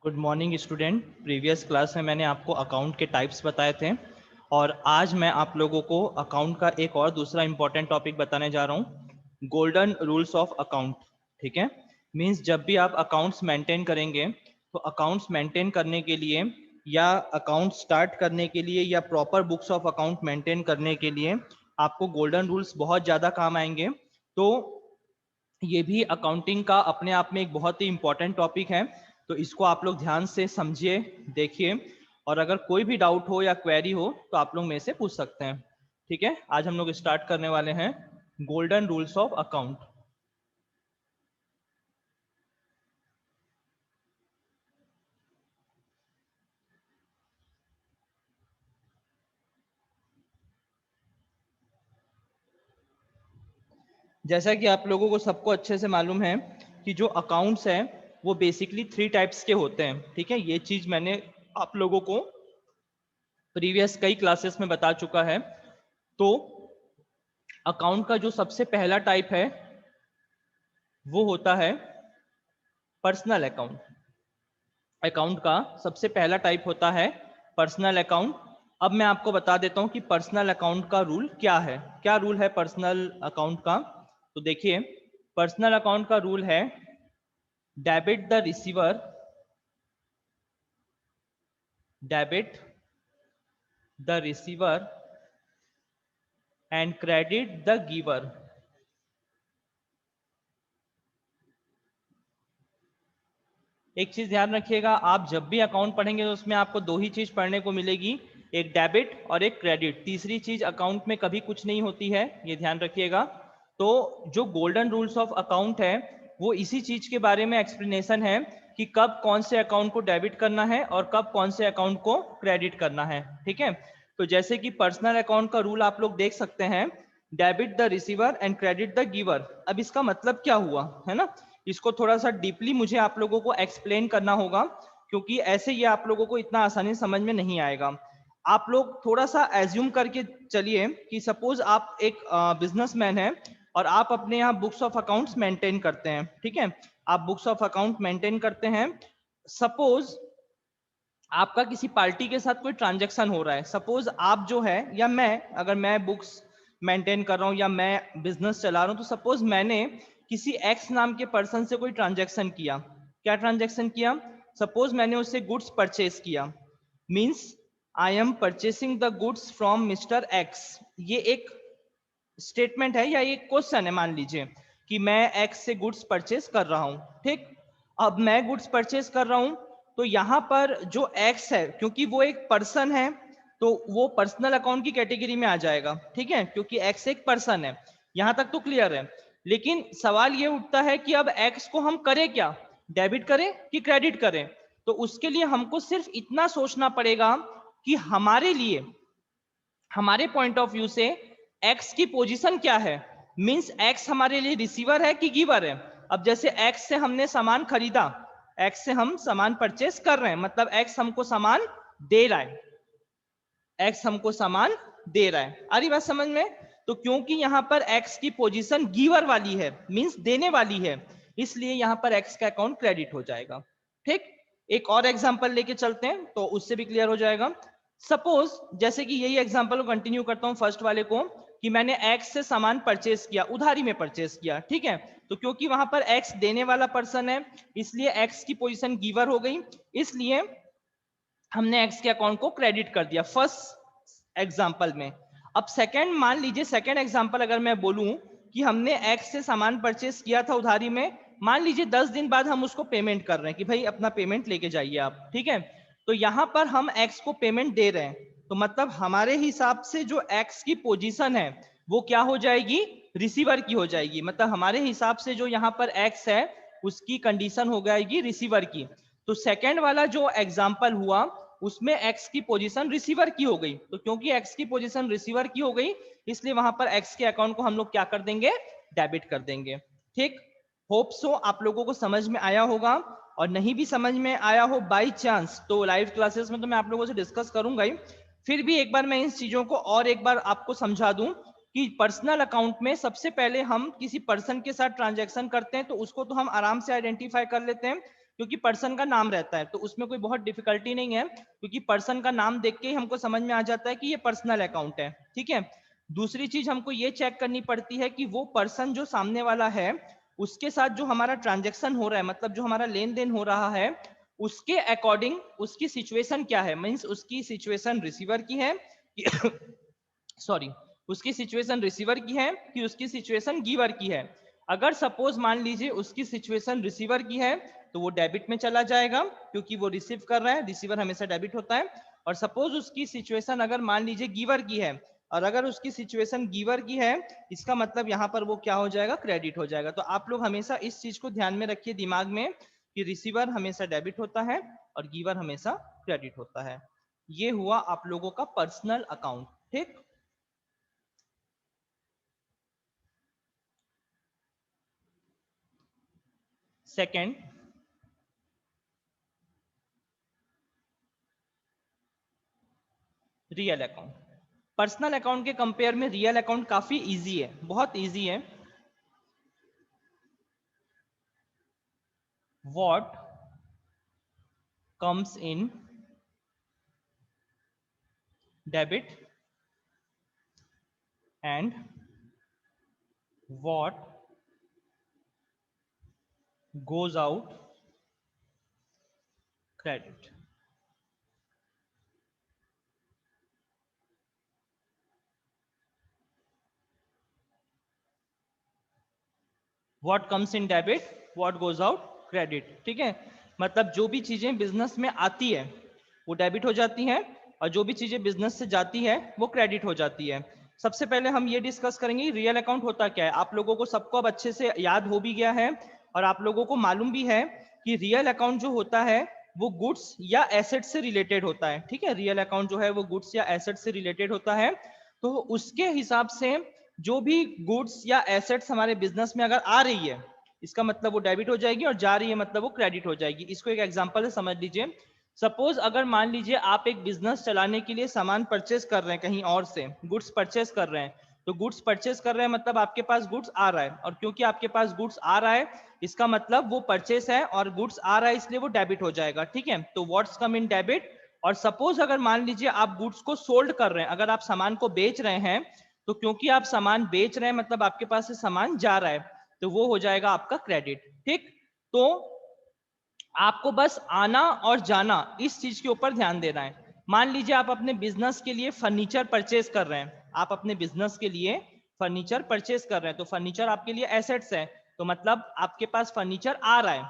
Good morning student. Previous class में मैंने आपको अकाउंट के टाइप्स बताए थे और आज मैं आप लोगों को अकाउंट का एक और दूसरा इंपॉर्टेंट टॉपिक बताने जा रहा हूँ, गोल्डन रूल्स ऑफ अकाउंट। ठीक है, मींस जब भी आप अकाउंट्स मेंटेन करेंगे तो अकाउंट्स मेंटेन करने के लिए या अकाउंट स्टार्ट करने के लिए या proper books of account maintain करने के लिए आपको गोल्डन रूल्स बहुत ज़्यादा काम आएंगे। तो ये भी अकाउंटिंग का अपने आप में एक बहुत ही इंपॉर्टेंट टॉपिक है, तो इसको आप लोग ध्यान से समझिए, देखिए, और अगर कोई भी डाउट हो या क्वेरी हो तो आप लोग मेरे से पूछ सकते हैं। ठीक है, आज हम लोग स्टार्ट करने वाले हैं गोल्डन रूल्स ऑफ अकाउंट। जैसा कि आप लोगों को सबको अच्छे से मालूम है कि जो अकाउंट्स हैं वो बेसिकली 3 टाइप्स के होते हैं। ठीक है, ये चीज मैंने आप लोगों को प्रीवियस कई क्लासेस में बता चुका है। तो अकाउंट का जो सबसे पहला टाइप है वो होता है पर्सनल अकाउंट। अकाउंट का सबसे पहला टाइप होता है पर्सनल अकाउंट। अब मैं आपको बता देता हूं कि पर्सनल अकाउंट का रूल क्या है। क्या रूल है पर्सनल अकाउंट का? तो देखिए, पर्सनल अकाउंट का रूल है debit the receiver, debit the receiver and credit the giver. एक चीज ध्यान रखिएगा, आप जब भी अकाउंट पढ़ेंगे तो उसमें आपको दो ही चीज पढ़ने को मिलेगी, एक डेबिट और एक क्रेडिट। तीसरी चीज अकाउंट में कभी कुछ नहीं होती है, ये ध्यान रखिएगा। तो जो गोल्डन रूल्स ऑफ अकाउंट है वो इसी चीज के बारे में एक्सप्लेनेशन है कि कब कौन से अकाउंट को डेबिट करना है और कब कौन से अकाउंट को क्रेडिट करना है। ठीक है, तो जैसे कि पर्सनल अकाउंट का रूल आप लोग देख सकते हैं, debit the receiver and credit the giver. अब इसका मतलब क्या हुआ है ना, इसको थोड़ा सा डीपली मुझे आप लोगों को एक्सप्लेन करना होगा, क्योंकि ऐसे ये आप लोगों को इतना आसानी समझ में नहीं आएगा। आप लोग थोड़ा सा एज्यूम करके चलिए कि सपोज आप एक बिजनेसमैन है और आप अपने यहाँ बुक्स ऑफ अकाउंट्स मेंटेन करते हैं। ठीक है, आप बुक्स ऑफ अकाउंट मेंटेन करते हैं। सपोज आपका किसी पार्टी के साथ कोई ट्रांजैक्शन हो रहा है, सपोज आप जो है या मैं, अगर मैं बुक्स मेंटेन कर रहा हूं या मैं बिजनेस चला रहा हूं, तो सपोज मैंने किसी एक्स नाम के पर्सन से कोई ट्रांजैक्शन किया। क्या ट्रांजैक्शन किया? सपोज मैंने उससे गुड्स परचेज किया, means I am purchasing the goods from mister x. ये एक स्टेटमेंट है या एक क्वेश्चन है, मान लीजिए कि मैं एक्स से गुड्स परचेज कर रहा हूं। ठीक, अब मैं गुड्स परचेज कर रहा हूं तो यहां पर जो एक्स है, क्योंकि वो एक पर्सन है तो वो पर्सनल अकाउंट की कैटेगरी में आ जाएगा। ठीक है, क्योंकि एक्स एक पर्सन है। यहां तक तो क्लियर है। लेकिन सवाल ये उठता है कि अब एक्स को हम करें क्या, डेबिट करें कि क्रेडिट करें? तो उसके लिए हमको सिर्फ इतना सोचना पड़ेगा कि हमारे लिए, हमारे पॉइंट ऑफ व्यू से एक्स की पोजीशन क्या है। मींस एक्स हमारे लिए रिसीवर है कि गिवर है? अब जैसे एक्स से हमने सामान खरीदा, एक्स से हम सामान परचेस कर रहे हैं, मतलब एक्स हमको सामान दे रहा है, एक्स हमको सामान दे रहा है। आ रही बात समझ में? तो क्योंकि यहां पर एक्स की पोजीशन गिवर वाली है, मींस देने वाली है, इसलिए यहां पर एक्स का अकाउंट क्रेडिट हो जाएगा। ठीक, एक और एग्जांपल लेके चलते हैं तो उससे भी क्लियर हो जाएगा। सपोज जैसे कि यही एग्जांपल को कंटिन्यू करता हूं, फर्स्ट वाले को, कि मैंने एक्स से सामान परचेस किया, उधारी में परचेस किया। ठीक है, तो क्योंकि वहां पर एक्स देने वाला पर्सन है इसलिए एक्स की पोजीशन गिवर हो गई, इसलिए हमने एक्स के अकाउंट को क्रेडिट कर दिया फर्स्ट एग्जांपल में। अब सेकंड, मान लीजिए सेकंड एग्जांपल अगर मैं बोलूं कि हमने एक्स से सामान परचेस किया था उधारी में, मान लीजिए 10 दिन बाद हम उसको पेमेंट कर रहे हैं कि भाई अपना पेमेंट लेके जाइए आप। ठीक है, तो यहां पर हम एक्स को पेमेंट दे रहे हैं, तो मतलब हमारे हिसाब से जो एक्स की पोजीशन है वो क्या हो जाएगी, रिसीवर की हो जाएगी। मतलब हमारे हिसाब से जो यहाँ पर एक्स है उसकी कंडीशन हो जाएगी रिसीवर की। तो सेकंड वाला जो एग्जांपल हुआ उसमें एक्स की पोजीशन रिसीवर की हो गई, तो क्योंकि एक्स की पोजीशन रिसीवर की हो गई इसलिए वहां पर एक्स के अकाउंट को हम लोग क्या कर देंगे, डेबिट कर देंगे। ठीक, होप सो आप लोगों को समझ में आया होगा, और नहीं भी समझ में आया हो बाई चांस तो लाइव क्लासेस में तो मैं आप लोगों से डिस्कस करूंगा ही, फिर भी एक बार मैं इन चीजों को और एक बार आपको समझा दूं कि पर्सनल अकाउंट में सबसे पहले हम किसी पर्सन के साथ ट्रांजैक्शन करते हैं तो उसको तो हम आराम से आइडेंटिफाई कर लेते हैं, क्योंकि पर्सन का नाम रहता है, तो उसमें कोई बहुत डिफिकल्टी नहीं है, क्योंकि पर्सन का नाम देख के ही हमको समझ में आ जाता है कि ये पर्सनल अकाउंट है। ठीक है, दूसरी चीज हमको ये चेक करनी पड़ती है कि वो पर्सन जो सामने वाला है उसके साथ जो हमारा ट्रांजेक्शन हो रहा है, मतलब जो हमारा लेन देन हो रहा है, उसके अकॉर्डिंग उसकी सिचुएशन क्या है, मीन्स उसकी सिचुएशन रिसीवर की है सॉरी उसकी सिचुएशन रिसीवर की है कि उसकी सिचुएशन गिवर की है। अगर सपोज मान लीजिए उसकी सिचुएशन रिसीवर की है तो वो डेबिट में चला जाएगा, क्योंकि वो रिसीव कर रहा है, रिसीवर हमेशा डेबिट होता है। और सपोज उसकी सिचुएशन अगर मान लीजिए गिवर की है, और अगर उसकी सिचुएशन गिवर की है, इसका मतलब यहाँ पर वो क्या हो जाएगा, क्रेडिट हो जाएगा। तो आप लोग हमेशा इस चीज को ध्यान में रखिए दिमाग में कि रिसीवर हमेशा डेबिट होता है और गिवर हमेशा क्रेडिट होता है। ये हुआ आप लोगों का पर्सनल अकाउंट। ठीक, second, real account. Personal account के कंपेयर में रियल अकाउंट काफी इजी है, बहुत इजी है। What comes in debit and what goes out credit. What comes in debit, what goes out credit. ठीक है, मतलब जो भी चीजें बिजनेस में आती है वो डेबिट हो जाती हैं, और जो भी चीजें बिजनेस से जाती है वो क्रेडिट हो जाती है। सबसे पहले हम ये डिस्कस करेंगे रियल अकाउंट होता क्या है। आप लोगों को सबको अब अच्छे से याद हो भी गया है, और आप लोगों को मालूम भी है कि रियल अकाउंट जो होता है वो गुड्स या एसेट से रिलेटेड होता है। ठीक है, रियल अकाउंट जो है वो गुड्स या एसेट से रिलेटेड होता है। तो उसके हिसाब से जो भी गुड्स या एसेट्स हमारे बिजनेस में अगर आ रही है, इसका मतलब वो डेबिट हो जाएगी, और जा रही है मतलब वो क्रेडिट हो जाएगी। इसको एक एग्जांपल से समझ लीजिए। सपोज अगर मान लीजिए आप एक बिजनेस चलाने के लिए सामान परचेस कर रहे हैं, कहीं और से गुड्स परचेस कर रहे हैं, तो गुड्स परचेस कर रहे हैं मतलब आपके पास गुड्स आ रहा है, और क्योंकि आपके पास गुड्स आ रहा है इसका मतलब वो परचेस है और गुड्स आ रहा है, इसलिए वो डेबिट हो जाएगा। ठीक है, तो व्हाट्स कम इन डेबिट। और सपोज अगर मान लीजिए आप गुड्स को सोल्ड कर रहे हैं, अगर आप सामान को बेच रहे हैं, तो क्योंकि आप सामान बेच रहे हैं मतलब आपके पास से सामान जा रहा है, तो वो हो जाएगा आपका क्रेडिट। ठीक, तो आपको बस आना और जाना इस चीज के ऊपर ध्यान देना है। मान लीजिए आप अपने बिजनेस के लिए फर्नीचर परचेस कर रहे हैं, आप अपने बिजनेस के लिए फर्नीचर परचेस कर रहे हैं, तो फर्नीचर आपके लिए एसेट्स है, तो मतलब आपके पास फर्नीचर आ रहा है,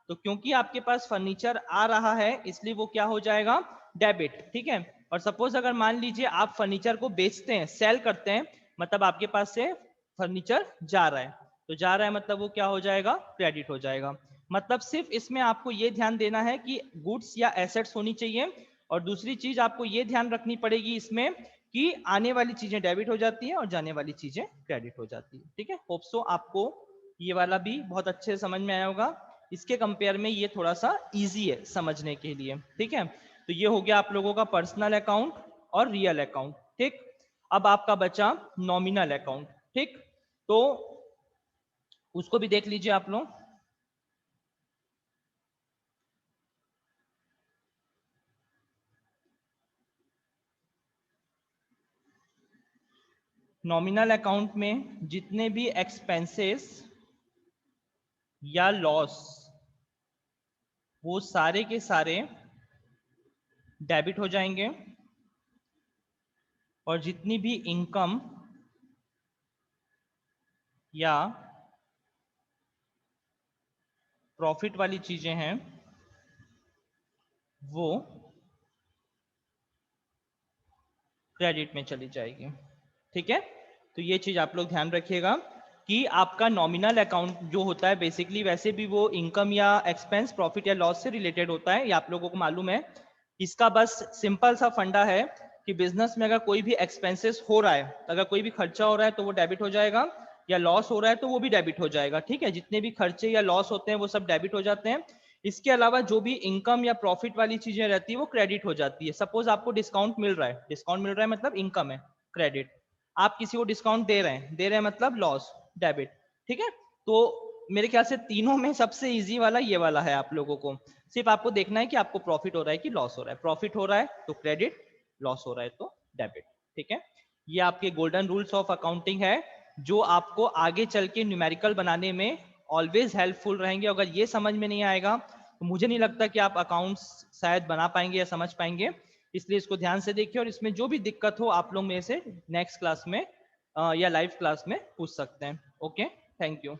तो क्योंकि आपके पास फर्नीचर आ रहा है इसलिए वो क्या हो जाएगा, डेबिट। ठीक है, और सपोज अगर मान लीजिए आप फर्नीचर को बेचते हैं, सेल करते हैं, मतलब आपके पास से फर्नीचर जा रहा है, तो जा रहा है मतलब वो क्या हो जाएगा, क्रेडिट हो जाएगा। मतलब सिर्फ इसमें आपको ये ध्यान देना है कि गुड्स या एसेट्स होनी चाहिए, और दूसरी चीज आपको ये ध्यान रखनी पड़ेगी इसमें कि आने वाली चीजें डेबिट हो जाती है और जाने वाली चीजें क्रेडिट हो जाती है। ठीक है, होप सो आपको ये वाला भी बहुत अच्छे से समझ में आया होगा। इसके कंपेयर में ये थोड़ा सा इजी है समझने के लिए। ठीक है, तो ये हो गया आप लोगों का पर्सनल अकाउंट और रियल अकाउंट। ठीक, अब आपका बचा नॉमिनल अकाउंट। ठीक, तो उसको भी देख लीजिए आप लोग। नॉमिनल अकाउंट में जितने भी एक्सपेंसेस या लॉस वो सारे के सारे डेबिट हो जाएंगे, और जितनी भी इनकम या प्रॉफिट वाली चीजें हैं वो क्रेडिट में चली जाएगी। ठीक है, तो ये चीज आप लोग ध्यान रखिएगा कि आपका नॉमिनल अकाउंट जो होता है बेसिकली वैसे भी वो इनकम या एक्सपेंस, प्रॉफिट या लॉस से रिलेटेड होता है, ये आप लोगों को मालूम है। इसका बस सिंपल सा फंडा है कि बिजनेस में अगर कोई भी एक्सपेंसेस हो रहा है, अगर कोई भी खर्चा हो रहा है तो वो डेबिट हो जाएगा, या लॉस हो रहा है तो वो भी डेबिट हो जाएगा। ठीक है, जितने भी खर्चे या लॉस होते हैं वो सब डेबिट हो जाते हैं। इसके अलावा जो भी इनकम या प्रॉफिट वाली चीजें रहती है वो क्रेडिट हो जाती है। सपोज आपको डिस्काउंट मिल रहा है, डिस्काउंट मिल रहा है मतलब इनकम है, क्रेडिट। आप किसी को डिस्काउंट दे रहे हैं, दे रहे हैं मतलब लॉस, डेबिट। ठीक है, तो मेरे ख्याल से तीनों में सबसे इजी वाला ये वाला है आप लोगों को। सिर्फ आपको देखना है कि आपको प्रॉफिट हो रहा है कि लॉस हो रहा है। प्रॉफिट हो रहा है तो क्रेडिट, लॉस हो रहा है तो डेबिट। ठीक है, ये आपके गोल्डन रूल्स ऑफ अकाउंटिंग है जो आपको आगे चल के न्यूमेरिकल बनाने में ऑलवेज हेल्पफुल रहेंगे। अगर ये समझ में नहीं आएगा तो मुझे नहीं लगता कि आप अकाउंट्स शायद बना पाएंगे या समझ पाएंगे। इसलिए इसको ध्यान से देखिए, और इसमें जो भी दिक्कत हो आप लोग में से नेक्स्ट क्लास में या लाइव क्लास में पूछ सकते हैं। Okay, thank you.